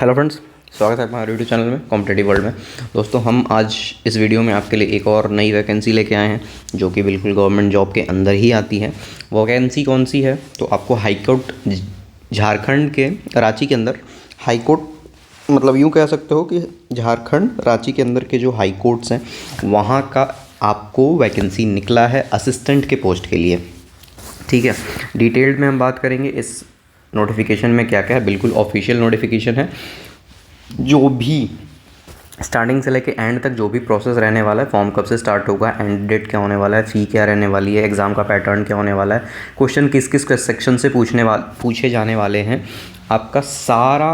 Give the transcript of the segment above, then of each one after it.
Hello friends, स्वागत है हमारे यूट्यूब चैनल में कॉम्पिटिटिव वर्ल्ड में। दोस्तों, हम आज इस वीडियो में आपके लिए एक और नई वैकेंसी लेके आए हैं जो कि बिल्कुल गवर्नमेंट जॉब के अंदर ही आती है। वो वैकेंसी कौन सी है? तो आपको हाईकोर्ट झारखंड के रांची के अंदर हाईकोर्ट, मतलब यूँ कह सकते हो कि झारखंड रांची के अंदर के जो हाई कोर्ट्स हैं वहाँ का आपको वैकेंसी निकला है असिस्टेंट के पोस्ट के लिए। ठीक है, डिटेल्ड में हम बात करेंगे इस नोटिफिकेशन में क्या क्या है। बिल्कुल ऑफिशियल नोटिफिकेशन है। जो भी स्टार्टिंग से लेके एंड तक जो भी प्रोसेस रहने वाला है, फॉर्म कब से स्टार्ट होगा, एंड डेट क्या होने वाला है, फ़ी क्या रहने वाली है, एग्ज़ाम का पैटर्न क्या होने वाला है, क्वेश्चन किस किस सेक्शन से पूछे जाने वाले हैं, आपका सारा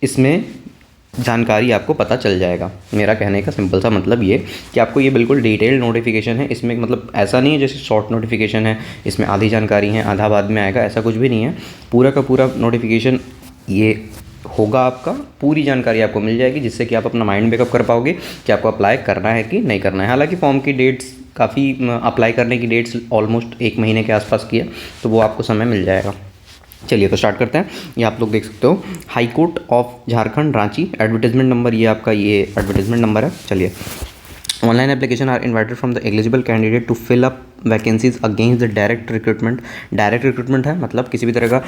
इसमें जानकारी आपको पता चल जाएगा। मेरा कहने का सिंपल सा मतलब ये कि आपको ये बिल्कुल डिटेल्ड नोटिफिकेशन है। इसमें मतलब ऐसा नहीं है जैसे शॉर्ट नोटिफिकेशन है, इसमें आधी जानकारी है आधा बाद में आएगा, ऐसा कुछ भी नहीं है। पूरा का पूरा नोटिफिकेशन ये होगा, आपका पूरी जानकारी आपको मिल जाएगी, जिससे कि आप अपना माइंड मेकअप कर पाओगे कि आपको अप्लाई करना है कि नहीं करना है। हालांकि फॉर्म की डेट्स काफ़ी, अप्लाई करने की डेट्स ऑलमोस्ट 1 महीने के आसपास की है, तो वो आपको समय मिल जाएगा। चलिए तो स्टार्ट करते हैं। ये आप लोग देख सकते हो, high court of Jharkhand Ranchi, advertisement number ये आपका, ये एडवर्टाइजमेंट नंबर है। चलिए, online application are invited from the eligible candidate to fill up vacancies against the direct recruitment. Direct recruitment है, मतलब किसी भी तरह का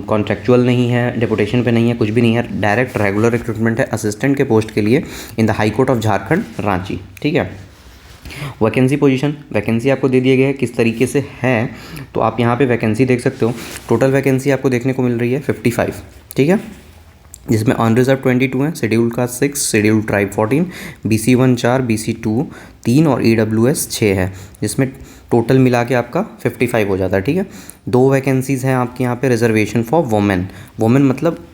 कॉन्ट्रेक्चुअल नहीं है, डेपुटेशन पे नहीं है, कुछ भी नहीं है, डायरेक्ट रेगुलर रिक्रूटमेंट है असिस्टेंट के पोस्ट के लिए इन the high court of Jharkhand Ranchi. ठीक है, वैकेंसी पोजीशन, वैकेंसी आपको दे दिया गया है किस तरीके से है, तो आप यहाँ पे वैकेंसी देख सकते हो। टोटल वैकेंसी आपको देखने को मिल रही है 55। ठीक है, जिसमें अनरिजर्व 22 है, schedule caste 6, schedule tribe 14, BC 1 4, BC 2 3 और EWS 6 है, जिसमें टोटल मिला के आपका 55 हो जाता है। ठीक है, 2 वैकेंसीज़ हैं आपके यहाँ पे रिजर्वेशन फॉर वोमेन। वोमेन मतलब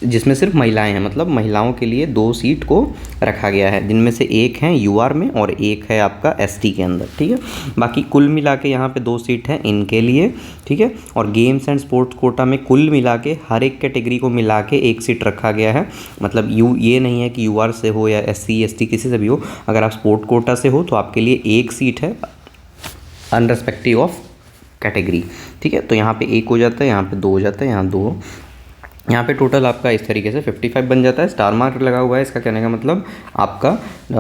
जिसमें सिर्फ महिलाएं हैं, मतलब महिलाओं के लिए 2 सीट को रखा गया है, जिनमें से एक है UR में और एक है आपका ST के अंदर। ठीक है, बाकी कुल मिला के यहाँ पे 2 सीट हैं इनके लिए। ठीक है, और गेम्स एंड स्पोर्ट्स कोटा में कुल मिला के हर एक कैटेगरी को मिला के 1 सीट रखा गया है। मतलब ये नहीं है कि UR से हो या SC ST किसी से भी हो, अगर आप स्पोर्ट कोटा से हो तो आपके लिए 1 सीट है अनरेस्पेक्टिव ऑफ कैटेगरी। ठीक है, तो यहाँ पे 1 हो जाता है, यहाँ पे 2 हो जाता है, यहाँ 2, यहाँ पे टोटल आपका इस तरीके से 55 बन जाता है। स्टार मार्क लगा हुआ है, इसका कहने का मतलब आपका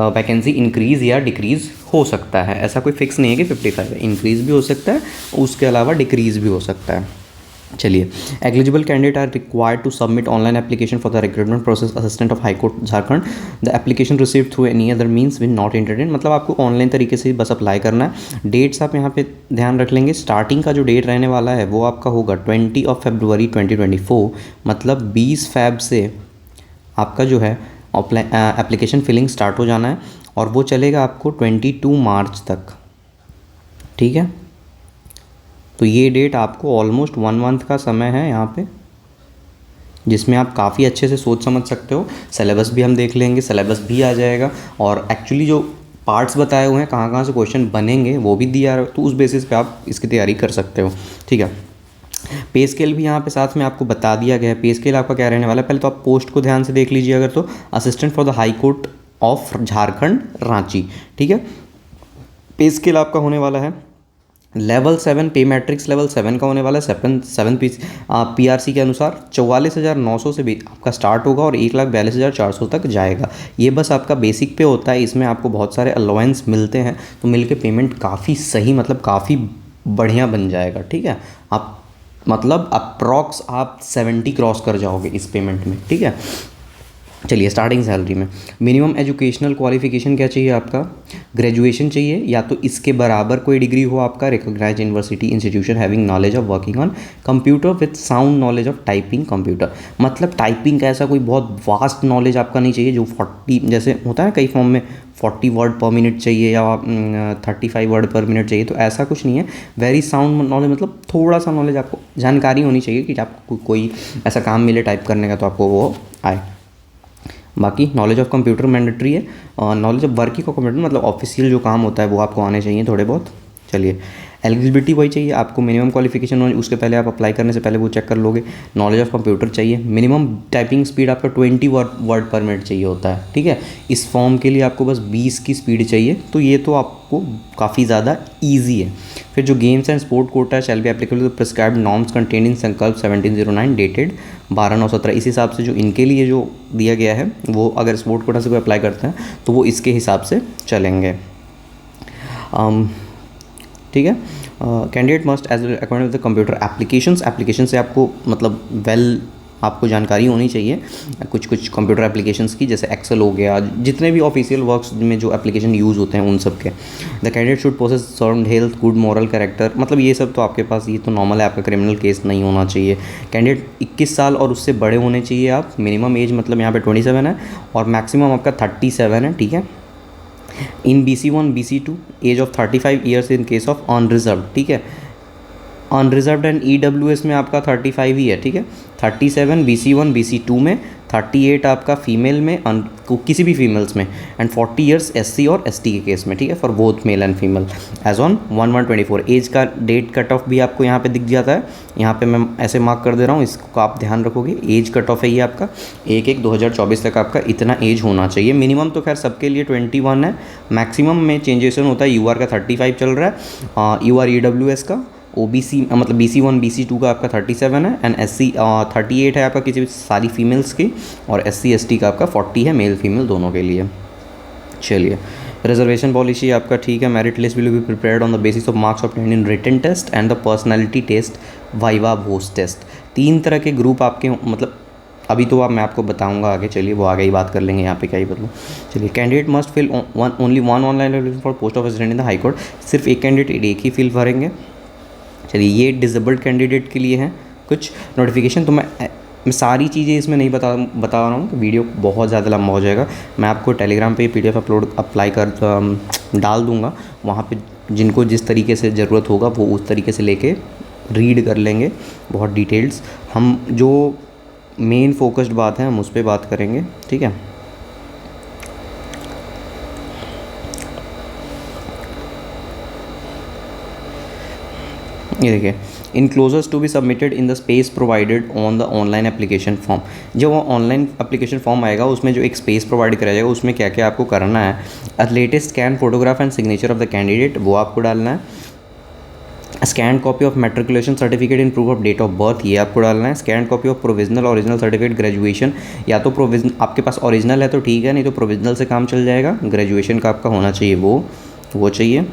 वैकेंसी इंक्रीज़ या डिक्रीज़ हो सकता है। ऐसा कोई फिक्स नहीं है कि 55 है, इंक्रीज़ भी हो सकता है, उसके अलावा डिक्रीज़ भी हो सकता है। चलिए, eligible candidate are required to submit online application for the recruitment process assistant of high court Jharkhand. The application received through any other means will not entertain. मतलब आपको ऑनलाइन तरीके से बस अप्लाई करना है। डेट्स आप यहाँ पे ध्यान रख लेंगे। स्टार्टिंग का जो डेट रहने वाला है वो आपका होगा 20 फरवरी 2024, मतलब 20 फ़रवरी से आपका जो है एप्लीकेशन फिलिंग स्टार्ट हो जाना है, और वो चलेगा आपको 22 मार्च तक। ठीक है, तो ये डेट आपको ऑलमोस्ट 1 मंथ का समय है यहाँ पे, जिसमें आप काफ़ी अच्छे से सोच समझ सकते हो। सिलेबस भी हम देख लेंगे, सिलेबस भी आ जाएगा, और एक्चुअली जो पार्ट्स बताए हुए हैं कहाँ कहाँ से क्वेश्चन बनेंगे वो भी दिया है, तो उस बेसिस पे आप इसकी तैयारी कर सकते हो। ठीक है, पे स्केल भी यहाँ पे साथ में आपको बता दिया गया है। पे स्केल आपका क्या रहने वाला है, पहले तो आप पोस्ट को ध्यान से देख लीजिए अगर, तो assistant for the high court of Jharkhand Ranchi. ठीक है, पे स्केल आपका होने वाला है लेवल 7, पे मैट्रिक्स लेवल 7 का होने वाला है। 7 PRC के अनुसार 44,900 से भी आपका स्टार्ट होगा और 1,42,400 तक जाएगा। ये बस आपका बेसिक पे होता है, इसमें आपको बहुत सारे अलाउंस मिलते हैं, तो मिलके पेमेंट काफ़ी सही, मतलब काफ़ी बढ़िया बन जाएगा। ठीक है, आप मतलब अप्रॉक्स आप 70 क्रॉस कर जाओगे इस पेमेंट में। ठीक है, चलिए, स्टार्टिंग सैलरी में मिनिमम एजुकेशनल क्वालिफिकेशन क्या चाहिए आपका, ग्रेजुएशन चाहिए, या तो इसके बराबर कोई डिग्री हो आपका, recognised university institution having knowledge of working on computer with sound knowledge of typing computer. मतलब टाइपिंग का ऐसा कोई बहुत वास्ट नॉलेज आपका नहीं चाहिए, जो 40 जैसे होता है कई फॉर्म में 40 वर्ड पर मिनट चाहिए या 35 वर्ड पर मिनट चाहिए, तो ऐसा कुछ नहीं है। वेरी साउंड नॉलेज मतलब थोड़ा सा नॉलेज आपको, जानकारी होनी चाहिए कि आपको कोई ऐसा काम मिले टाइप करने का तो आपको वो आए। बाकी नॉलेज ऑफ कंप्यूटर मैंडेटरी है, knowledge of working of computer मतलब ऑफिशियल जो काम होता है वो आपको आने चाहिए थोड़े बहुत। चलिए, एलिजिबिलिटी वही चाहिए आपको, मिनिमम क्वालिफिकेशन उसके पहले आप अप्लाई करने से पहले वो चेक कर लोगे। नॉलेज ऑफ कंप्यूटर चाहिए, मिनिमम टाइपिंग स्पीड आपका 20 वर्ड पर मिनट चाहिए होता है, ठीक है। इस फॉर्म के लिए आपको बस 20 की स्पीड चाहिए, तो ये तो आपको काफ़ी ज़्यादा ईजी है। फिर जो games and sport quota shall be applicable to prescribed norms contain in संकल्प 1709 डेटेड 12/9/17। इस हिसाब से जो इनके लिए जो दिया गया है वो अगर स्पोर्ट कोटा से कोई अप्लाई करते हैं तो वो इसके हिसाब से चलेंगे, ठीक है। Candidate must age according to the computer application से आपको मतलब आपको जानकारी होनी चाहिए कुछ कंप्यूटर एप्लीकेशंस की, जैसे एक्सेल हो गया, जितने भी ऑफिशियल वर्क्स में जो एप्लीकेशन यूज़ होते हैं उन सब के। The candidate should possess sound health, good moral character, मतलब ये सब तो आपके पास, ये तो नॉर्मल है, आपका क्रिमिनल केस नहीं होना चाहिए। कैंडिडेट 21 साल और उससे बड़े होने चाहिए आप, मिनिमम एज मतलब यहाँ पे 27 है और मैक्सिमम आपका 37 है, ठीक है। In BC1 BC2 age of 35 years in case of unreserve, ठीक है। अनरिजर्व्ड एंड EWS में आपका 35 ही है, ठीक है। 37 BC1 BC2 में, 38 आपका फीमेल में, किसी भी फीमेल्स में, एंड 40 ईयर्स SC और ST के केस में, ठीक है, for both male and female age on 1/1/24। Age का डेट कट ऑफ भी आपको यहाँ पे दिख जाता है, यहाँ पे मैं ऐसे मार्क कर दे रहा हूँ, इसको आप ध्यान रखोगे। एज कट ऑफ है ये आपका 1/1/2024 तक आपका इतना एज होना चाहिए। मिनिमम तो खैर सबके लिए 21 है, मैक्सिमम में चेंजेशन होता है। UR का 35 चल रहा है, UR EWS का, OBC मतलब BC1 BC2 का आपका 37 है, एंड SC 38 है आपका किसी भी सारी फीमेल्स की, और SC ST का आपका 40 है, मेल फीमेल दोनों के लिए। चलिए, रिजर्वेशन पॉलिसी आपका ठीक है। Merit list will be prepared on the basis of marks obtained in written test and the personality test, viva voce test. 3 तरह के ग्रुप आपके, मतलब अभी तो मैं आपको बताऊंगा आगे, चलिए वो आगे ही बात कर लेंगे, यहाँ पे क्या ही बदलूँ। चलिए, candidate must fill only one online application for post of assistant in the high court, सिर्फ एक कैंडिडेट एक ही फिल भरेंगे। चलिए, ये डिसेबल्ड कैंडिडेट के लिए हैं कुछ नोटिफिकेशन, तो मैं सारी चीज़ें इसमें नहीं बता रहा हूँ, तो वीडियो बहुत ज़्यादा लंबा हो जाएगा। मैं आपको टेलीग्राम पे PDF अप्लाई कर डाल दूँगा, वहाँ पे जिनको जिस तरीके से ज़रूरत होगा वो उस तरीके से लेके रीड कर लेंगे बहुत डिटेल्स। हम जो मेन फोकस्ड बात है हम उस पर बात करेंगे, ठीक है। ये देखिए, enclosures to be submitted in the space provided on the online application form. जब वो ऑनलाइन एप्लीकेशन फॉर्म आएगा उसमें जो एक स्पेस प्रोवाइड कराया जाएगा उसमें क्या क्या आपको करना है। Latest scan photograph and signature of the candidate वो आपको डालना है। Scan copy of matriculation certificate in proof of date of birth ये आपको डालना है। Scan copy of provisional original certificate graduation, या तो प्रोविजन आपके पास ओरिजिनल है तो ठीक है, नहीं तो प्रोविजनल से काम चल जाएगा। ग्रेजुएशन का आपका होना चाहिए वो चाहिए।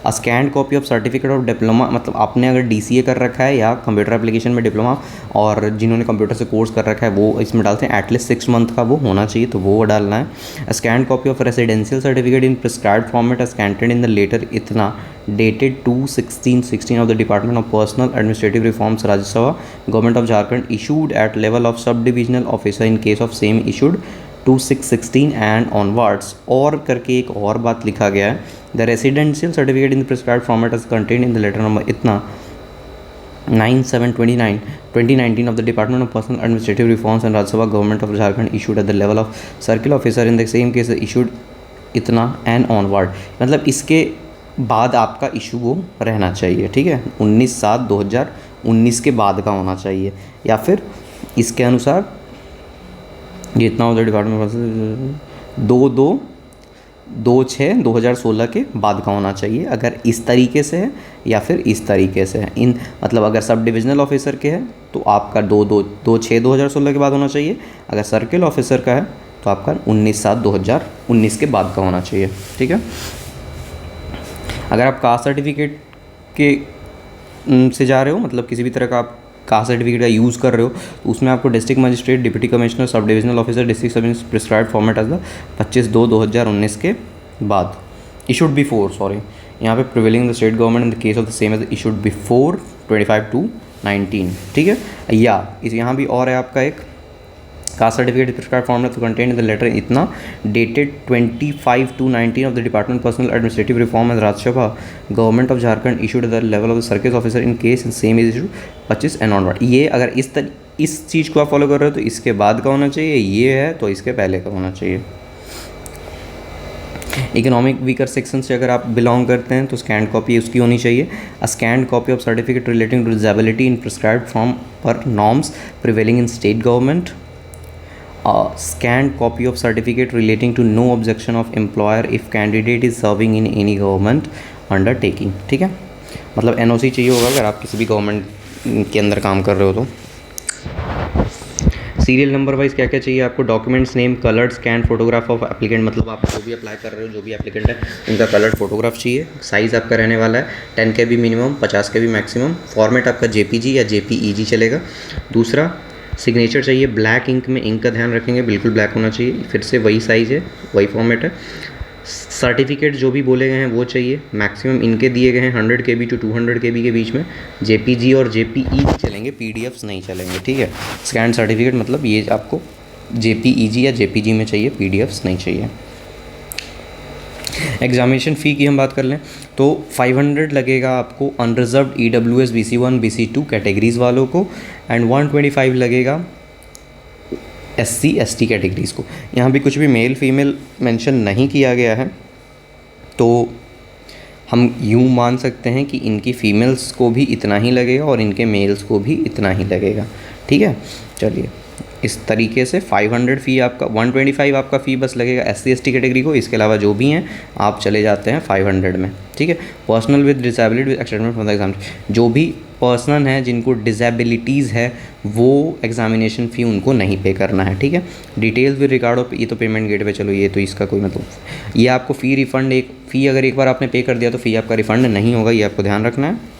Scan copy of certificate of diploma, मतलब आपने अगर DCA कर रखा है या कंप्यूटर एप्लीकेशन में डिप्लोमा, और जिन्होंने कंप्यूटर से कोर्स कर रखा है वो इसमें डालते हैं। एटलीस्ट 6 मंथ का वो होना चाहिए, तो वो डालना है। Scan copy of residential certificate in prescribed format scanted in the letter इतना dated 2/16/16 of the Department of Personal Administrative Reforms Rajya Sabha Government of Jharkhand issued at level of sub-divisional officer in case of same issued 2/6/16 and onwards। और करके एक और बात लिखा गया है, the residential certificate in the prescribed format is contained in the letter number इतना 9/7/2019 of the Department of Personal Administrative Reforms and Rajya Sabha Government of Jharkhand issued at the level of circle officer in the same case issued इतना and onward। मतलब इसके बाद आपका issue वो रहना चाहिए, ठीक है। 19/7/2019 के बाद का होना चाहिए, या फिर इसके अनुसार ये इतना उधर डिपार्टमेंट 2/2/6/2016 के बाद का होना चाहिए, अगर इस तरीके से है या फिर इस तरीके से है। इन मतलब अगर सब डिविजनल ऑफिसर के है तो आपका 2/6/2016 के बाद होना चाहिए, अगर सर्किल ऑफिसर का है तो आपका 19/7/2019 के बाद का होना चाहिए, ठीक है। अगर आप कास्ट सर्टिफिकेट के से जा रहे हो, मतलब किसी भी तरह का आप कास्ट सर्टिफिकेट का यूज़ कर रहे हो, तो उसमें आपको district magistrate, deputy commissioner, sub divisional officer, district सब प्रिस्क्राइब्ड फॉर्मेट एज द 25/2/2019 के बाद इशूड बिफोर, सॉरी यहाँ पे prevailing the state government in the case of the same as issued before 25/2/19, ठीक है। या इस यहाँ भी और है आपका एक caste certificate prescribed format to contain in the letter इतना dated 25/2/19 of the department personnel administrative reform and Rajya Sabha government of Jharkhand issued the level of the circle officer in case in same is issue 25 and onward. ये अगर इस चीज़ को आप follow कर रहे हो तो इसके बाद का होना चाहिए, ये है तो इसके पहले का होना चाहिए। इकोनॉमिक वीकर सेक्शन से अगर आप बिलोंग करते हैं तो स्कैंड कॉपी उसकी होनी चाहिए। A scanned copy of certificate relating to disability in prescribed form per norms prevailing in state government. A scanned copy of certificate relating to no objection of employer if candidate is serving in any government undertaking। ठीक है, मतलब NOC चाहिए होगा अगर आप किसी भी government के अंदर काम कर रहे हो तो। सीरियल नंबर वाइज क्या क्या चाहिए आपको? Documents name, coloured scan photograph of applicant, मतलब आप जो भी अप्लाई कर रहे हो, जो भी एप्लीकेंट है उनका कलर्ड फोटोग्राफ चाहिए। साइज़ आपका रहने वाला है 10 KB minimum, 50 KB maximum. Format आपका JPG या JPEG चलेगा। दूसरा, सिग्नेचर चाहिए ब्लैक इंक में, इंक का ध्यान रखेंगे बिल्कुल ब्लैक होना चाहिए। फिर से वही साइज़ है, वही फॉर्मेट है। सर्टिफिकेट जो भी बोले गए हैं वो चाहिए। मैक्सिमम इनके दिए गए हैं 100 KB to 200 KB के बीच में। JPG और JPEG चलेंगे, PDFs नहीं चलेंगे। ठीक है, स्कैन सर्टिफिकेट मतलब ये आपको JPEG या JPG में चाहिए, PDFs नहीं चाहिए। एग्जामिनेशन फ़ी की हम बात कर लें तो 500 लगेगा आपको unreserved EWS BC1 BC2 categories वालों को, एंड 125 लगेगा SC ST कैटेगरीज़ को। यहाँ भी कुछ भी मेल फीमेल मेंशन नहीं किया गया है, तो हम यूँ मान सकते हैं कि इनकी फ़ीमेल्स को भी इतना ही लगेगा और इनके मेल्स को भी इतना ही लगेगा। ठीक है, चलिए इस तरीके से 500 फ़ी आपका, 125 आपका फ़ी बस लगेगा SC ST कैटेगरी को। इसके अलावा जो भी हैं आप चले जाते हैं 500 में। ठीक है, personal with disability with extendment from the exam, जो भी पर्सन है जिनको डिसेबिलिटीज़ है वो एग्जामिनेशन फ़ी उनको नहीं पे करना है। ठीक है, डिटेल्स विद रिगार्ड ऑफ, ये तो पेमेंट गेट पे, चलो ये तो इसका कोई मतलब, ये आपको फ़ी रिफ़ंड, एक फ़ी अगर एक बार आपने पे कर दिया तो फ़ी आपका रिफ़ंड नहीं होगा, ये आपको ध्यान रखना है।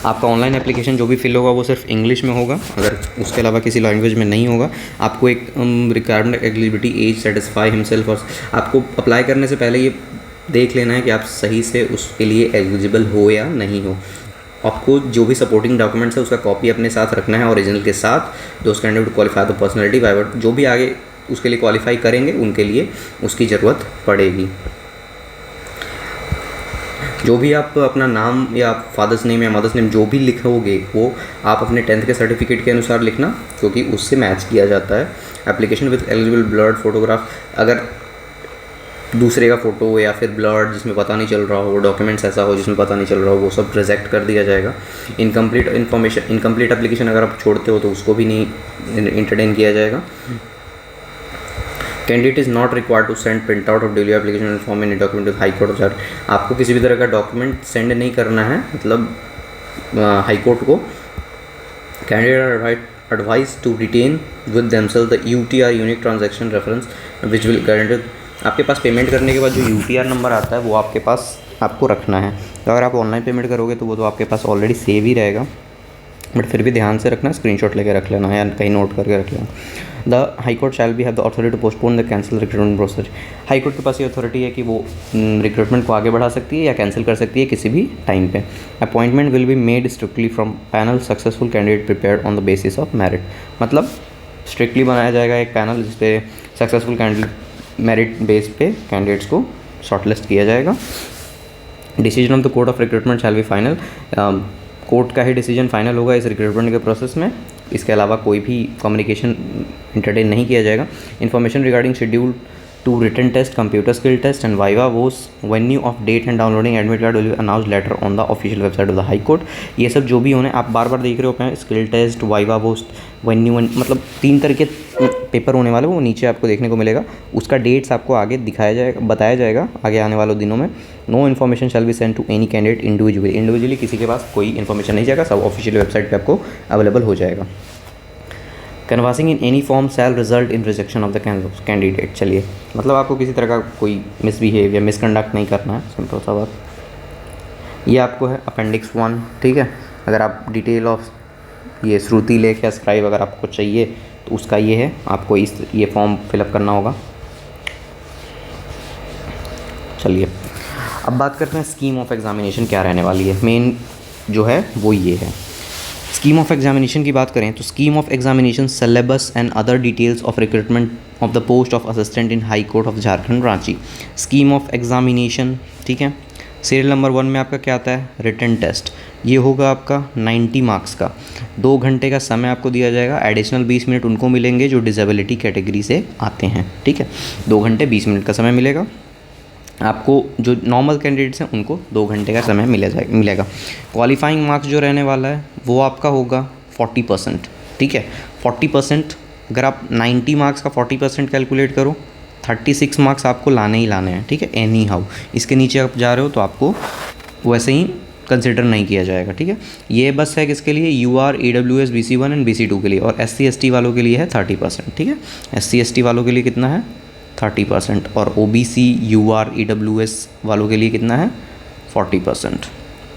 आपका ऑनलाइन एप्लीकेशन जो भी फिल होगा वो सिर्फ इंग्लिश में होगा, अगर उसके अलावा किसी लैंग्वेज में नहीं होगा। आपको एक requirement eligibility, age, satisfy himself, और आपको अप्लाई करने से पहले ये देख लेना है कि आप सही से उसके लिए एलिजिबल हो या नहीं हो। आपको जो भी सपोर्टिंग डॉक्यूमेंट्स है उसका कॉपी अपने साथ रखना है ओरिजिनल के साथ। दोस्त candidate qualify the personality Viber, जो भी आगे उसके लिए क्वालिफाई करेंगे उनके लिए उसकी ज़रूरत पड़ेगी। जो भी आप अपना नाम या फादर्स नेम या मदर्स नेम जो भी लिखोगे वो आप अपने 10th के सर्टिफिकेट के अनुसार लिखना, क्योंकि उससे मैच किया जाता है। Application with eligible blurred photograph, अगर दूसरे का फ़ोटो या फिर ब्लर्ड जिसमें पता नहीं चल रहा हो, डॉक्यूमेंट्स ऐसा हो जिसमें पता नहीं चल रहा हो, वो सब रिजेक्ट कर दिया जाएगा। इनकम्प्लीट इन्फॉर्मेशन, इनकम्प्लीट एप्लीकेशन अगर आप छोड़ते हो तो उसको भी नहीं इंटरटेन किया जाएगा। Candidate is not required to send print out of daily application form in document with high court of, आपको किसी भी तरह का डॉक्यूमेंट सेंड नहीं करना है, मतलब हाई कोर्ट को। Candidate advise to retain with themselves the UTR unique transaction reference which will guaranteed, आपके पास पेमेंट करने के बाद जो UTR नंबर आता है वो आपके पास आपको रखना है। तो अगर आप ऑनलाइन पेमेंट करोगे तो वो तो आपके पास ऑलरेडी सेव ही रहेगा, बट फिर भी ध्यान से रखना, स्क्रीनशॉट लेके रख लेना या कहीं नोट करके रख लेना। The high court shall be have the authority to postpone the cancel recruitment process, high court के पास ये अथॉरिटी है कि वो रिक्रूटमेंट को आगे बढ़ा सकती है या कैंसिल कर सकती है किसी भी टाइम पे। Appointment will be made strictly from panel successful candidate prepared on the basis of merit, मतलब स्ट्रिक्टली बनाया जाएगा एक पैनल जिस पे सक्सेसफुल कैंडिडेट मेरिट बेस पे कैंडिडेट्स को शॉर्टलिस्ट किया जाएगा। Decision of the court of recruitment shall be final, court का ही डिसीजन फाइनल होगा इस रिक्रूटमेंट के प्रोसेस में, इसके अलावा कोई भी कम्युनिकेशन इंटरटेन नहीं किया जाएगा। Information regarding schedule to written test, computer skill test and viva voce, venue of date and downloading admit card will be announce later on the official website of the high court. ये सब जो भी होने आप बार बार देख रहे हो पे, skill test, viva voce, venue, मतलब 3 तरह के पेपर होने वाले वो नीचे आपको देखने को मिलेगा, उसका डेट्स आपको आगे दिखाया जाएगा, बताया जाएगा आगे आने वाले दिनों में। No information shall be send to any candidate individually किसी के पास कोई इन्फॉर्मेशन नहीं जाएगा, सब ऑफिशियल वेबसाइट पे आपको अवेलेबल हो जाएगा। Conversing in any form shell result in rejection of the candidate, चलिए मतलब आपको किसी तरह का कोई मिसबिहेव या मिसकंडक्ट नहीं करना है, सिंपल सा बात। ये आपको है अपेंडिक्स 1, ठीक है। अगर आप डिटेल ऑफ ये श्रुति लेख या स्क्राइब अगर आपको चाहिए तो उसका ये है, आपको ये फॉर्म फिलअप करना होगा। चलिए अब बात करते हैं स्कीम ऑफ एग्जामिनेशन क्या रहने वाली है। मेन जो है वो ये है, स्कीम ऑफ एग्जामिनेशन की बात करें तो scheme of examination syllabus and other details of recruitment of the post of assistant in high court of Jharkhand Ranchi. Scheme of examination, ठीक है। सीरियल नंबर 1 में आपका क्या आता है, रिटन टेस्ट, ये होगा आपका 90 मार्क्स का, 2 घंटे का समय आपको दिया जाएगा, एडिशनल 20 मिनट उनको मिलेंगे जो डिसेबिलिटी कैटेगरी से आते हैं, ठीक है। 2 घंटे 20 मिनट का समय मिलेगा। आपको जो नॉर्मल कैंडिडेट्स हैं उनको 2 घंटे का समय मिलेगा। क्वालिफाइंग मार्क्स जो रहने वाला है वो आपका होगा 40%, ठीक है। 40%, अगर आप 90 मार्क्स का 40% कैलकुलेट करो, 36 मार्क्स आपको लाने ही लाने हैं, ठीक है, एनी हाउ। इसके नीचे आप जा रहे हो तो आपको वैसे ही कंसिडर नहीं किया जाएगा, ठीक है। ये बस है किसके लिए, UR EWS BC1 and BC2 के लिए, और SC ST वालों के लिए है 30%, ठीक है। SC ST वालों के लिए कितना है 30%, और OBC UR EWS वालों के लिए कितना है 40%,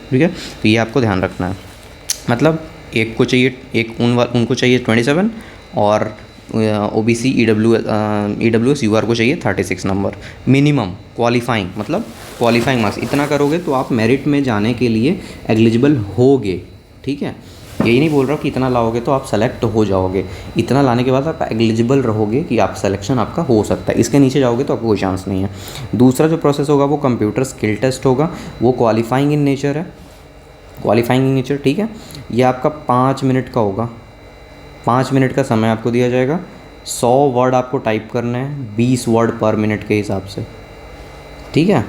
ठीक है। तो ये आपको ध्यान रखना है, मतलब एक को चाहिए, उनको चाहिए 27, और OBC EWS UR को चाहिए 36 नंबर मिनिमम क्वालिफाइंग, मतलब क्वालिफाइंग मार्क्स। इतना करोगे तो आप मेरिट में जाने के लिए एलिजिबल होगे, ठीक है। यही नहीं बोल रहा कि इतना लाओगे तो आप सेलेक्ट हो जाओगे, इतना लाने के बाद आप एलिजिबल रहोगे कि आप सिलेक्शन आपका हो सकता है। इसके नीचे जाओगे तो आपको कोई चांस नहीं है। दूसरा जो प्रोसेस होगा वो कंप्यूटर स्किल टेस्ट होगा, वो क्वालिफाइंग इन नेचर है, क्वालिफाइंग इन नेचर, ठीक है। ये आपका 5 मिनट का होगा, 5 मिनट का समय आपको दिया जाएगा। 100 वर्ड आपको टाइप करना है, 20 वर्ड पर मिनट के हिसाब से, ठीक है।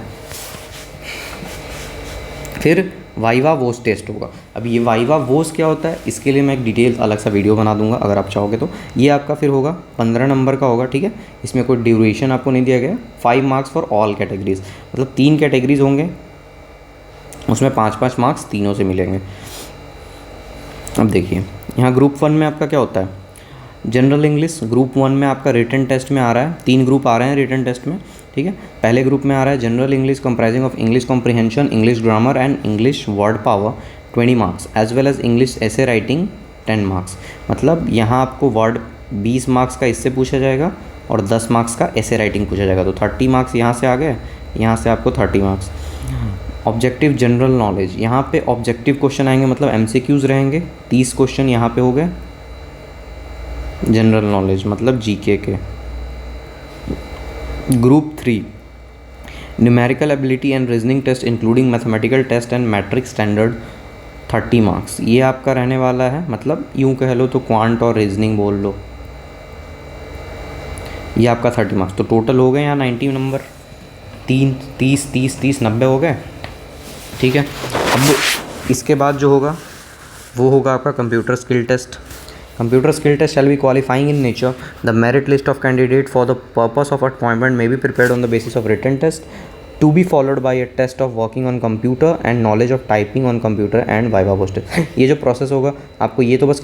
फिर वाइवा वोस टेस्ट होगा। अब ये वाइवा वोस क्या होता है, इसके लिए मैं एक डिटेल अलग सा वीडियो बना दूंगा अगर आप चाहोगे तो। ये आपका फिर होगा 15 नंबर का होगा, ठीक है। इसमें कोई ड्यूरेशन आपको नहीं दिया गया। 5 मार्क्स फॉर ऑल कैटेगरीज, मतलब 3 कैटेगरीज होंगे, उसमें 5-5 मार्क्स तीनों से मिलेंगे। अब देखिए यहाँ ग्रुप 1 में आपका क्या होता है, जनरल इंग्लिश। ग्रुप 1 में आपका रिटन टेस्ट में आ रहा है, 3 ग्रुप आ रहे हैं रिटन टेस्ट में, ठीक है। पहले ग्रुप में आ रहा है general English comprising of English comprehension, English grammar and English word power 20 marks, as well as English essay writing 10 marks. मतलब यहाँ आपको वर्ड 20 मार्क्स का इससे पूछा जाएगा और 10 मार्क्स का एसे राइटिंग पूछा जाएगा, तो 30 मार्क्स यहाँ से आ गए, यहाँ से आपको 30 मार्क्स। ऑब्जेक्टिव जनरल नॉलेज, यहाँ पे ऑब्जेक्टिव क्वेश्चन आएंगे, मतलब MCQs रहेंगे, 30 क्वेश्चन यहाँ पे हो गए जनरल नॉलेज, मतलब GK के। Group 3 numerical ability and reasoning test including mathematical test and matric standard 30 marks, ये आपका रहने वाला है। मतलब यूँ कह लो तो क्वांट और रीजनिंग बोल लो, ये आपका 30 मार्क्स। तो टोटल हो गए यहाँ 90 नंबर, 30 90 हो गए, ठीक है। अब इसके बाद जो होगा वो होगा आपका computer skill test. Computer skill test shall be qualifying in nature. The merit list of candidate for the purpose of appointment may be prepared on the basis of written test to be followed by a test of working on computer and knowledge of typing on computer and viva post. ये जो process होगा आपको, ये तो बस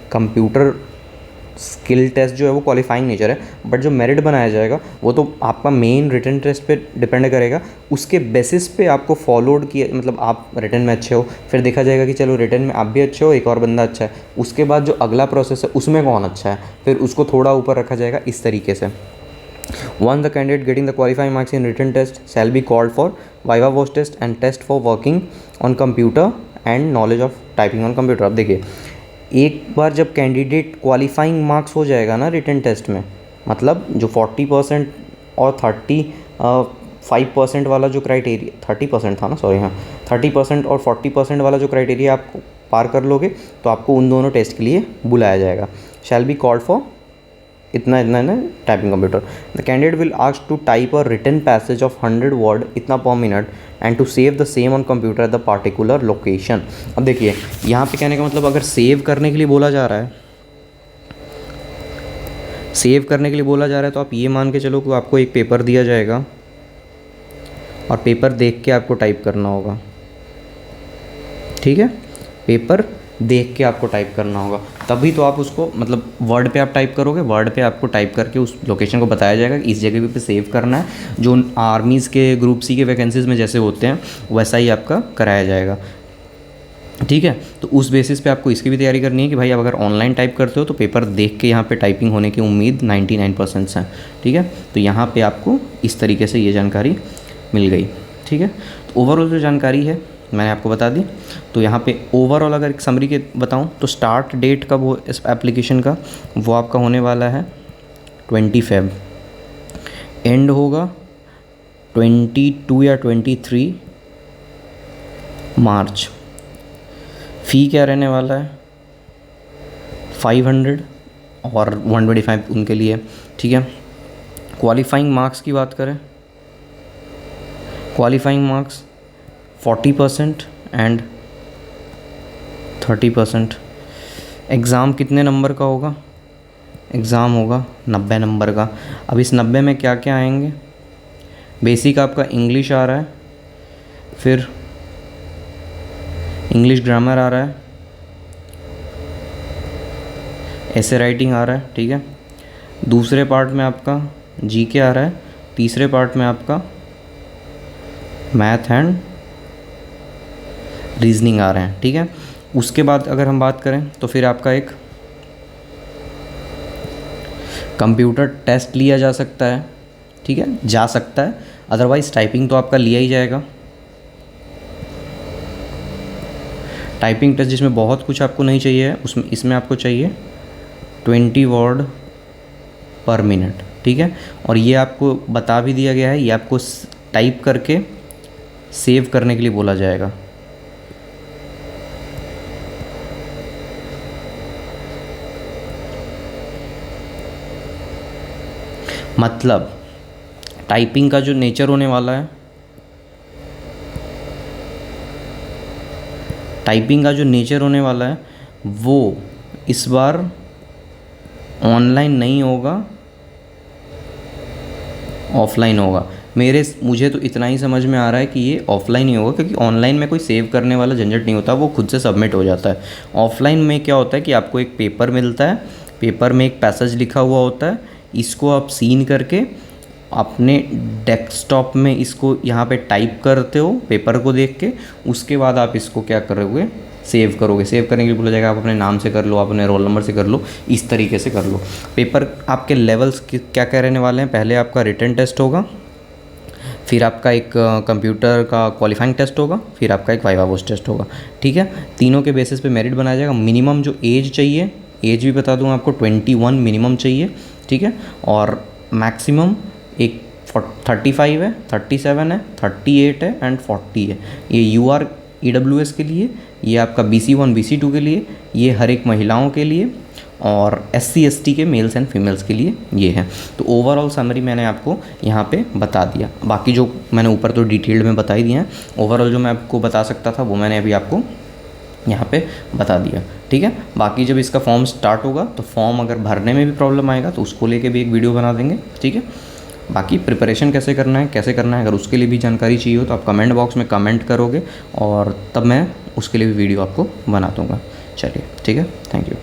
computer skill test जो है वो क्वालिफाइंग नेचर है, बट जो मेरिट बनाया जाएगा वो तो आपका मेन रिटन टेस्ट पे डिपेंड करेगा। उसके बेसिस पे आपको फॉलोड किया, मतलब आप रिटन में अच्छे हो, फिर देखा जाएगा कि चलो रिटन में आप भी अच्छे हो, एक और बंदा अच्छा है, उसके बाद जो अगला प्रोसेस है उसमें कौन अच्छा है, फिर उसको थोड़ा ऊपर रखा जाएगा, इस तरीके से। Once the candidate getting the qualifying marks in written test shall be called for viva voce test and test for working on computer and knowledge of typing on computer। अब देखिए एक बार जब कैंडिडेट क्वालिफाइंग मार्क्स हो जाएगा ना written test में, मतलब जो 40% और 35% वाला जो क्राइटेरिया, 30% था ना, सॉरी, हाँ 30% और 40% वाला जो क्राइटेरिया आप पार कर लोगे तो आपको उन दोनों टेस्ट के लिए बुलाया जाएगा। शैल बी कॉल्ड फॉर इतना इतना ना typing computer. The candidate will ask to type a written passage of 100 word इतना per minute and to save the same on computer at the particular location. अब देखिए यहाँ पे कहने का मतलब, अगर सेव करने के लिए बोला जा रहा है, सेव करने के लिए बोला जा रहा है, तो आप ये मान के चलो कि आपको एक पेपर दिया जाएगा और पेपर देख के आपको टाइप करना होगा, ठीक है। पेपर देख के आपको टाइप करना होगा, तभी तो आप उसको, मतलब वर्ड पे आप टाइप करोगे, वर्ड पे आपको टाइप करके उस लोकेशन को बताया जाएगा कि इस जगह पे सेव करना है। जो आर्मीज़ के ग्रुप सी के वैकेंसीज़ में जैसे होते हैं वैसा ही आपका कराया जाएगा, ठीक है। तो उस बेसिस पे आपको इसकी भी तैयारी करनी है कि भाई आप अगर ऑनलाइन टाइप करते हो तो पेपर देख के यहाँ पे टाइपिंग होने की उम्मीद 99% है, ठीक है। तो यहाँ पे आपको इस तरीके से ये जानकारी मिल गई, ठीक है। तो ओवरऑल जो जानकारी है मैंने आपको बता दी। तो यहाँ पे ओवरऑल अगर एक समरी के बताऊँ तो स्टार्ट डेट का वो इस एप्लीकेशन का वो आपका होने वाला है 20 Feb, एंड होगा 22 या 23 मार्च। फ़ी क्या रहने वाला है 500 और 125 उनके लिए, ठीक है। क्वालिफाइंग मार्क्स की बात करें क्वालिफाइंग मार्क्स 40% एंड 30%। एग्ज़ाम कितने नंबर का होगा? एग्ज़ाम होगा 90 नंबर का। अब इस 90 में क्या क्या आएंगे? बेसिक आपका इंग्लिश आ रहा है, फिर इंग्लिश ग्रामर आ रहा है, ऐसे राइटिंग आ रहा है, ठीक है। दूसरे पार्ट में आपका जीके आ रहा है, तीसरे पार्ट में आपका मैथ एंड रीजनिंग आ रहे हैं, ठीक है। उसके बाद अगर हम बात करें तो फिर आपका एक कंप्यूटर टेस्ट लिया जा सकता है, ठीक है, जा सकता है, अदरवाइज़ टाइपिंग तो आपका लिया ही जाएगा। टाइपिंग टेस्ट जिसमें बहुत कुछ आपको नहीं चाहिए, उसमें इसमें आपको चाहिए 20 वर्ड पर मिनट, ठीक है। और ये आपको बता भी दिया गया है, ये आपको टाइप करके सेव करने के लिए बोला जाएगा। मतलब टाइपिंग का जो नेचर होने वाला है, टाइपिंग का जो नेचर होने वाला है वो इस बार ऑनलाइन नहीं होगा, ऑफलाइन होगा। मुझे तो इतना ही समझ में आ रहा है कि ये ऑफलाइन ही होगा, क्योंकि ऑनलाइन में कोई सेव करने वाला झंझट नहीं होता, वो खुद से सबमिट हो जाता है। ऑफलाइन में क्या होता है कि आपको एक पेपर मिलता है, पेपर में एक पैसेज लिखा हुआ होता है, इसको आप सीन करके अपने डेस्कटॉप में इसको यहाँ पे टाइप करते हो पेपर को देख के, उसके बाद आप इसको क्या करोगे, सेव करोगे। सेव करने के लिए बोला जाएगा आप अपने नाम से कर लो, आप अपने रोल नंबर से कर लो, इस तरीके से कर लो। पेपर आपके लेवल्स क्या क्या रहने वाले हैं? पहले आपका रिटन टेस्ट होगा, फिर आपका एक कंप्यूटर का क्वालिफाइंग टेस्ट होगा, फिर आपका एक वाइवा वॉइस टेस्ट होगा, ठीक है। तीनों के बेसिस पे मेरिट बनाया जाएगा। मिनिमम जो एज चाहिए, एज भी बता दूँ आपको, 21 मिनिमम चाहिए, ठीक है। और मैक्सिमम एक 35 है, 37 है, 38 है एंड 40 है। ये UR EWS के लिए, ये आपका BC1 BC2 के लिए, ये हर एक महिलाओं के लिए, और SC ST के मेल्स एंड फीमेल्स के लिए ये है। तो ओवरऑल समरी मैंने आपको यहाँ पे बता दिया। बाकी जो मैंने ऊपर तो डिटेल्ड में बता ही दिया है, ओवरऑल जो मैं आपको बता सकता था वो मैंने अभी आपको यहाँ पे बता दिया, ठीक है। बाकी जब इसका फॉर्म स्टार्ट होगा तो फॉर्म अगर भरने में भी प्रॉब्लम आएगा तो उसको लेके भी एक वीडियो बना देंगे, ठीक है। बाकी प्रिपरेशन कैसे करना है, अगर उसके लिए भी जानकारी चाहिए हो तो आप कमेंट बॉक्स में कमेंट करोगे और तब मैं उसके लिए भी वीडियो आपको बना दूँगा। चलिए, ठीक है, थैंक यू।